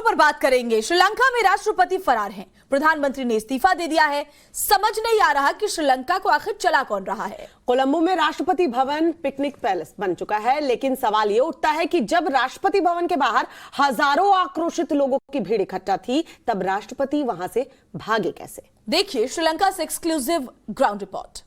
पर बात करेंगे। श्रीलंका में राष्ट्रपति फरार हैं, प्रधानमंत्री ने इस्तीफा दे दिया है। समझ नहीं आ रहा कि श्रीलंका को आखिर चला कौन रहा है। कोलंबो में राष्ट्रपति भवन पिकनिक पैलेस बन चुका है, लेकिन सवाल ये उठता है कि जब राष्ट्रपति भवन के बाहर हजारों आक्रोशित लोगों की भीड़ इकट्ठा थी, तब राष्ट्रपति वहां से भागे कैसे? देखिए श्रीलंका से exclusive ground report.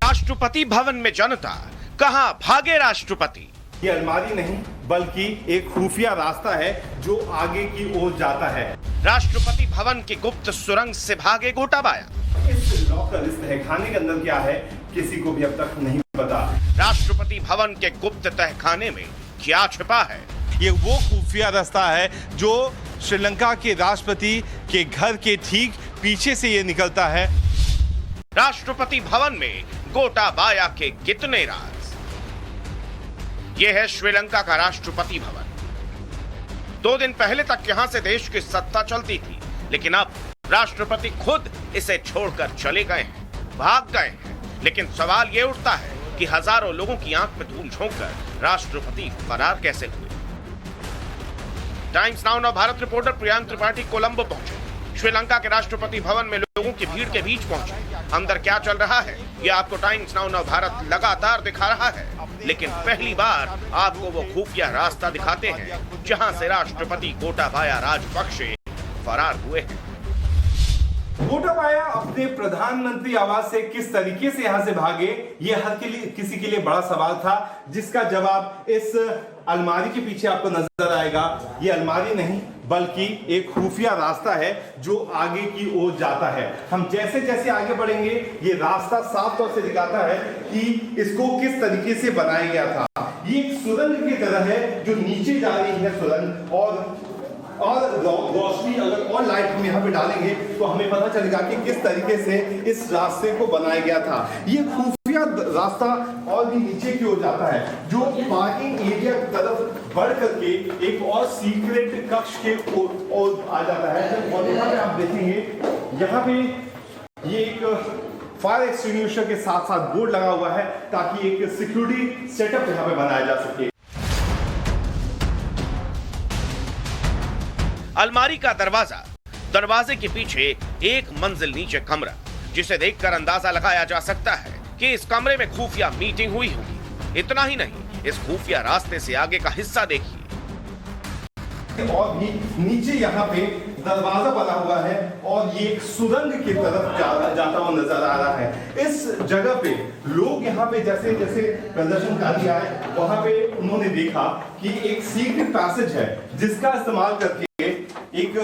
Rashtrapati Bhavan में जनता, कहां भागे राष्ट्रपति? ये अलमारी नहीं बल्कि एक खुफिया रास्ता है जो आगे की ओर जाता है। राष्ट्रपति भवन की गुप्त सुरंग से भागे गोटाबाया। इस लॉकर, इस तहखाने के अंदर क्या है, किसी को भी अब तक नहीं पता। राष्ट्रपति भवन के गुप्त तहखाने में क्या छिपा है? ये वो खुफिया रास्ता है जो श्रीलंका के राष्ट्रपति के घर के ठीक पीछे से ये निकलता है। राष्ट्रपति भवन में गोटाबाया के कितने राज? यह है श्रीलंका का राष्ट्रपति भवन। 2 दिन पहले तक यहां से देश की सत्ता चलती थी, लेकिन अब राष्ट्रपति खुद इसे छोड़कर चले गए हैं, भाग गए हैं। लेकिन सवाल यह उठता है कि हजारों लोगों की आंख में धूल झोंककर राष्ट्रपति फरार कैसे हुए? Times now Navbharat reporter Priyank Tripathi Colombo पहुंचे। श्रीलंका के राष्ट्रपति भवन में लोगों की भीड़ के बीच पहुंचे। अंदर क्या चल रहा है यह आपको टाइम्स नाउ नवभारत लगातार दिखा रहा है, लेकिन पहली बार आपको वो खुफिया रास्ता दिखाते हैं जहां से राष्ट्रपति गोटाबाया राजपक्षे फरार हुए हैं। गोटाबाया अपने प्रधानमंत्री आवास से किस तरीके से यहां से भागे, यह हर किसी के लिए बड़ा सवाल था, जिसका जवाब इस अलमारी के पीछे आपको नजर आएगा। यह अलमारी नहीं बल्कि एक खुफिया रास्ता है जो आगे की ओर जाता है। हम जैसे जैसे आगे बढ़ेंगे ये रास्ता साफ तौर से दिखाता है कि इसको किस तरीके से बनाया गया था। ये एक सुरंग की तरह है जो नीचे जा रही है सुरंग, और रोशनी अगर और लाइट हम यहाँ पे डालेंगे तो हमें पता चलेगा कि किस तरीके से इस रास्ते को बनाया गया था। ये खुफिया रास्ता और भी नीचे की ओर जाता है जो पार्किंग एरिया की तरफ बढ़ करके एक और सीक्रेट कक्ष के ओर आ जाता है। और यहाँ पे आप देखेंगे, यहाँ पे ये एक फायर एक्सटिंग्विशर के साथ साथ बोर्ड लगा हुआ है ताकि एक सिक्योरिटी सेटअप यहाँ पे बनाया जा सके। अलमारी का दरवाजा, दरवाजे के पीछे एक मंजिल नीचे कमरा, जिसे देखकर अंदाजा लगाया जा सकता है कि इस कमरे में खुफिया मीटिंग हुई होगी। इतना ही नहीं, इस खुफिया रास्ते से आगे का हिस्सा देखिए। और भी नीचे यहाँ पे दरवाजा बना हुआ है और ये एक सुरंग की तरफ जाता हुआ नजर आ रहा है। इस जगह पे लोग यहाँ पे जैसे जैसे प्रदर्शनकारी आए वहां पे उन्होंने देखा कि एक सीक्रेट पैसेज है जिसका इस्तेमाल करके एक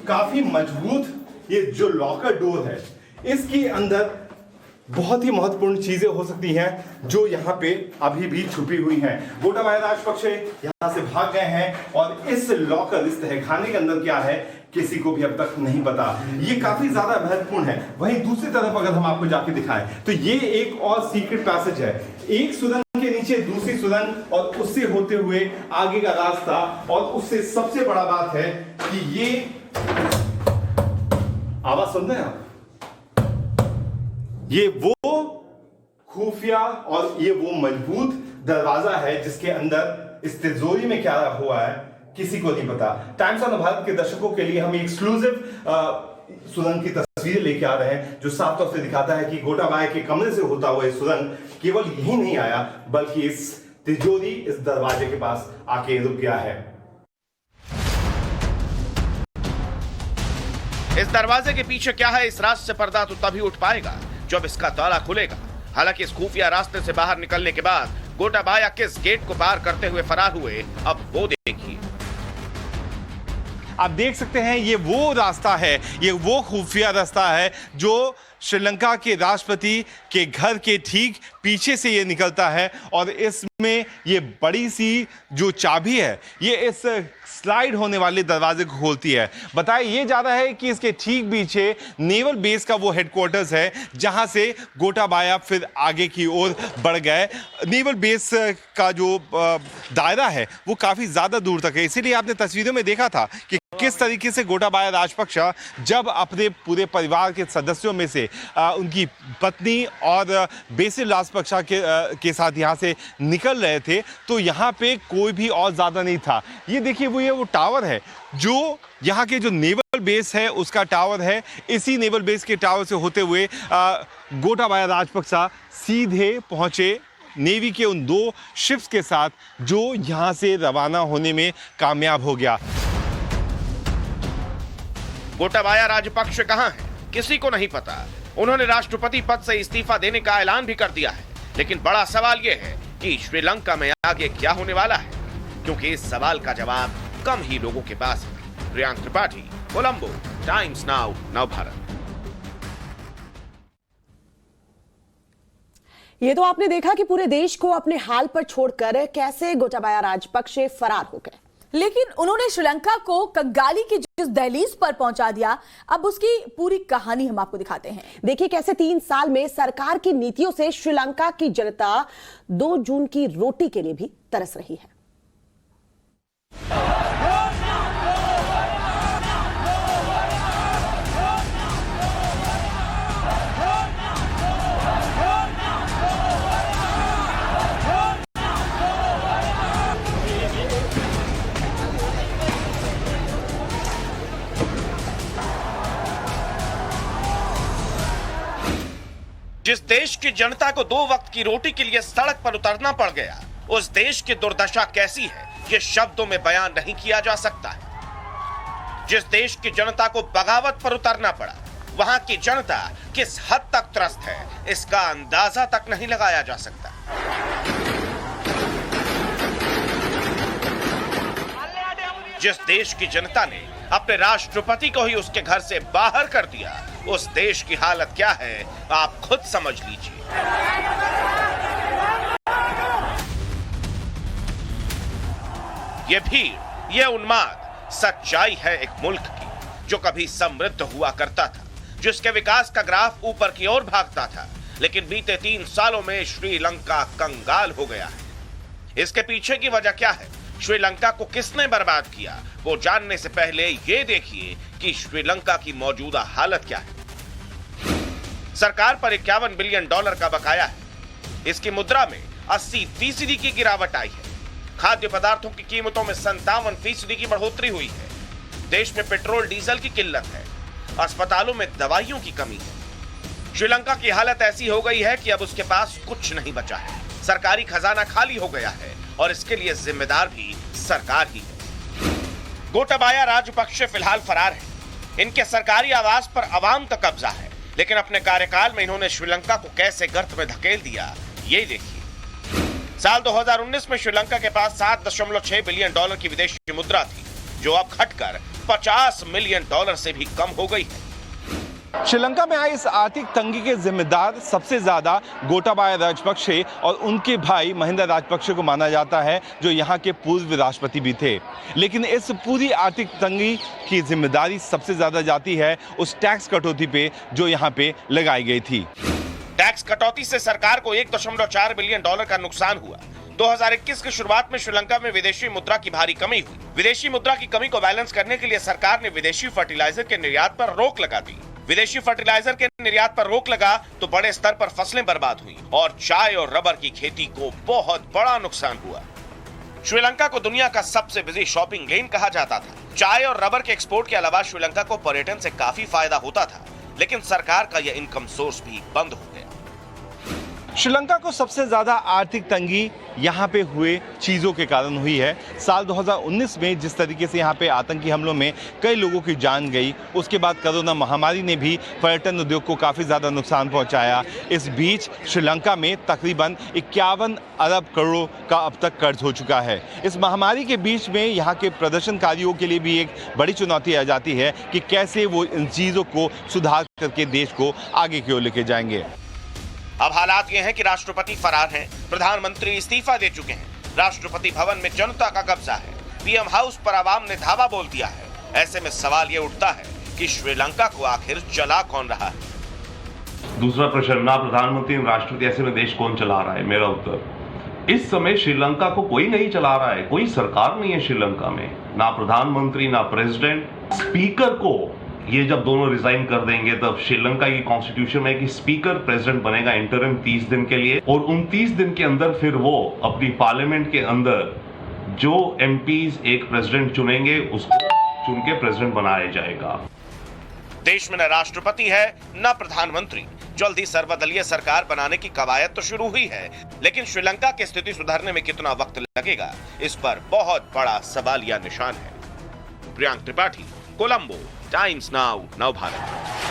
काफी मजबूत ये जो लॉकर डोर है, इसके अंदर बहुत ही महत्वपूर्ण चीजें हो सकती हैं जो यहाँ पे अभी भी छुपी हुई हैं। गोटाबाया राजपक्षे यहाँ से भाग गए हैं और इस लॉकर, इस तहखाने के अंदर क्या है किसी को भी अब तक नहीं पता। ये काफी ज्यादा महत्वपूर्ण है। वहीं दूसरी तरफ अगर हम आपको जाके दिखाएं तो ये एक और सीक्रेट पैसेज है, एक सुरंग के नीचे दूसरी सुरंग और उससे होते हुए आगे का रास्ता। और उससे सबसे बड़ा बात है कि ये आवाज सुन रहे हैं आप, ये वो खुफिया और ये वो मजबूत दरवाजा है जिसके अंदर इस तिजोरी में क्या हुआ है किसी को नहीं पता। टाइम्स ऑफ भारत के दर्शकों के लिए हम एक्सक्लूसिव सुरंग की तस्वीर लेके आ रहे हैं जो साफ तौर से दिखाता है कि गोटाबाया के कमरे से होता हुआ सुरंग केवल यही नहीं आया बल्कि इस तिजोरी, इस दरवाजे के पास आके रुक गया है। इस दरवाजे के पीछे क्या है, इस राज से पर्दा तो तभी उठ पाएगा जब इसका ताला खुलेगा। हालांकि इस खुफिया रास्ते से बाहर निकलने के बाद गोटाबाया किस गेट को पार करते हुए फरार हुए, अब वो देखिए। आप देख सकते हैं ये वो रास्ता है, ये वो खुफिया रास्ता है जो श्रीलंका के राष्ट्रपति के घर के ठीक पीछे से ये निकलता है। और इसमें ये बड़ी सी जो चाबी है ये इस स्लाइड होने वाले दरवाजे को खोलती है। बताया ये जा रहा है कि इसके ठीक पीछे नेवल बेस का वो हेडक्वार्टर्स है जहां से गोटाबाया फिर आगे की ओर बढ़ गए। नेवल बेस का जो दायरा है वो काफ़ी ज़्यादा दूर तक है, इसीलिए आपने तस्वीरों में देखा था कि किस तरीके से गोटाबाया राजपक्षा जब अपने पूरे परिवार के सदस्यों में से उनकी पत्नी और बेसिल राजपक्षा के साथ यहाँ से निकल रहे थे तो यहाँ पे कोई भी और ज़्यादा नहीं था। ये देखिए वो टावर है जो यहाँ के जो नेवल बेस है उसका टावर है। इसी नेवल बेस के टावर से होते हुए गोटाबाया राजपक्षा सीधे पहुँचे नेवी के उन 2 शिप्स के साथ जो यहाँ से रवाना होने में कामयाब हो गया। गोटाबाया राजपक्ष कहां है किसी को नहीं पता। उन्होंने राष्ट्रपति पद से इस्तीफा देने का ऐलान भी कर दिया है, लेकिन बड़ा सवाल यह है कि श्रीलंका में आगे क्या होने वाला है, क्योंकि इस सवाल का जवाब कम ही लोगों के पास है। Priyank Tripathi, Colombo, times now, Navbharat. ये तो आपने देखा कि पूरे देश को अपने हाल पर छोड़कर कैसे गोटाबाया राजपक्षे फरार हो गए, लेकिन उन्होंने श्रीलंका को कंगाली की जिस दहलीज पर पहुंचा दिया, अब उसकी पूरी कहानी हम आपको दिखाते हैं। देखिए कैसे 3 साल में सरकार की नीतियों से श्रीलंका की जनता 2 जून की रोटी के लिए भी तरस रही है। जिस देश की जनता को 2 वक्त की रोटी के लिए सड़क पर उतरना पड़ गया, उस देश की दुर्दशा कैसी है ये शब्दों में बयान नहीं किया जा सकता है। जिस देश की जनता को बगावत पर उतरना पड़ा, वहां की जनता किस हद तक त्रस्त है इसका अंदाजा तक नहीं लगाया जा सकता। जिस देश की जनता ने अपने राष्ट्रपति को ही उसके घर से बाहर कर दिया, उस देश की हालत क्या है आप खुद समझ लीजिए। ये भीड़, ये उन्माद सच्चाई है एक मुल्क की जो कभी समृद्ध हुआ करता था, जिसके विकास का ग्राफ ऊपर की ओर भागता था, लेकिन बीते 3 सालों में श्रीलंका कंगाल हो गया है। इसके पीछे की वजह क्या है, श्रीलंका को किसने बर्बाद किया, वो जानने से पहले ये देखिए कि श्रीलंका की मौजूदा हालत क्या है। सरकार पर $51 बिलियन का बकाया है। इसकी मुद्रा में 80% की गिरावट आई है। खाद्य पदार्थों की कीमतों में 57% की बढ़ोतरी हुई है। देश में पेट्रोल डीजल की किल्लत है। अस्पतालों में दवाइयों की कमी है। श्रीलंका की हालत ऐसी हो गई है कि अब उसके पास कुछ नहीं बचा है। सरकारी खजाना खाली हो गया है और इसके लिए जिम्मेदार भी सरकार ही है। गोटाबाया राजपक्षे फिलहाल फरार है। इनके सरकारी आवास पर अवाम का कब्जा है, लेकिन अपने कार्यकाल में इन्होंने श्रीलंका को कैसे गर्त में धकेल दिया ये देखिए। साल 2019 में श्रीलंका के पास $7.6 बिलियन की विदेशी मुद्रा थी, जो अब घटकर $50 मिलियन से भी कम हो गई है। श्रीलंका में आई इस आर्थिक तंगी के जिम्मेदार सबसे ज्यादा गोटाबाया राजपक्षे और उनके भाई महिंदा राजपक्षे को माना जाता है, जो यहाँ के पूर्व राष्ट्रपति भी थे। लेकिन इस पूरी आर्थिक तंगी की जिम्मेदारी सबसे ज्यादा जाती है उस टैक्स कटौती पे जो यहाँ पे लगाई गई थी। टैक्स कटौती से सरकार को $1.4 बिलियन का नुकसान हुआ। 2021 की शुरुआत में श्रीलंका में विदेशी मुद्रा की भारी कमी हुई। विदेशी मुद्रा की कमी को बैलेंस करने के लिए सरकार ने विदेशी फर्टिलाइजर के निर्यात पर रोक लगा दी। विदेशी फर्टिलाइजर के निर्यात पर रोक लगा तो बड़े स्तर पर फसलें बर्बाद हुई और चाय और रबर की खेती को बहुत बड़ा नुकसान हुआ। श्रीलंका को दुनिया का सबसे बिजी शॉपिंग लेन कहा जाता था। चाय और रबर के एक्सपोर्ट के अलावा श्रीलंका को पर्यटन से काफी फायदा होता था, लेकिन सरकार का यह इनकम सोर्स भी बंद हो गया। श्रीलंका को सबसे ज्यादा आर्थिक तंगी यहाँ पे हुए चीजों के कारण हुई है। साल 2019 में जिस तरीके से यहाँ पे आतंकी हमलों में कई लोगों की जान गई, उसके बाद कोरोना महामारी ने भी पर्यटन उद्योग को काफी ज्यादा नुकसान पहुंचाया। इस बीच श्रीलंका में तकरीबन 51 अरब करोड़ का अब तक कर्ज हो चुका है। इस महामारी के बीच में यहाँ के प्रदर्शनकारियों के लिए भी एक बड़ी चुनौती आ जाती है कि कैसे वो इन चीजों को सुधार करके देश को आगे की ओर लेके जाएंगे। अब हालात ये हैं कि राष्ट्रपति फरार हैं, प्रधानमंत्री इस्तीफा दे चुके हैं, राष्ट्रपति भवन में जनता का कब्जा है, पीएम हाउस पर आवाम ने धावा बोल दिया है। ऐसे में सवाल ये उठता है कि श्रीलंका को आखिर चला कौन रहा है। दूसरा प्रश्न, ना प्रधानमंत्री ना राष्ट्रपति, ऐसे में देश कौन चला रहा है? मेरा उत्तर इस समय श्रीलंका को कोई नहीं चला रहा है, कोई सरकार नहीं है श्रीलंका में, ना प्रधानमंत्री ना प्रेसिडेंट। स्पीकर को ये जब दोनों रिजाइन कर देंगे तब श्रीलंका की कॉन्स्टिट्यूशन में कि स्पीकर प्रेसिडेंट बनेगा इंटरिम 30 दिन के लिए, और उन 30 दिन के अंदर फिर वो अपनी पार्लियामेंट के अंदर जो एमपीज एक प्रेसिडेंट चुनेंगे उसको चुन के प्रेसिडेंट बनाया जाएगा। देश में न राष्ट्रपति है न प्रधानमंत्री। जल्दी सर्वदलीय सरकार बनाने की कवायद तो शुरू हुई है, लेकिन श्रीलंका की स्थिति सुधरने में कितना वक्त लगेगा, इस पर बहुत बड़ा सवालिया निशान है। Priyank Tripathi, Colombo, times now, Navbharat.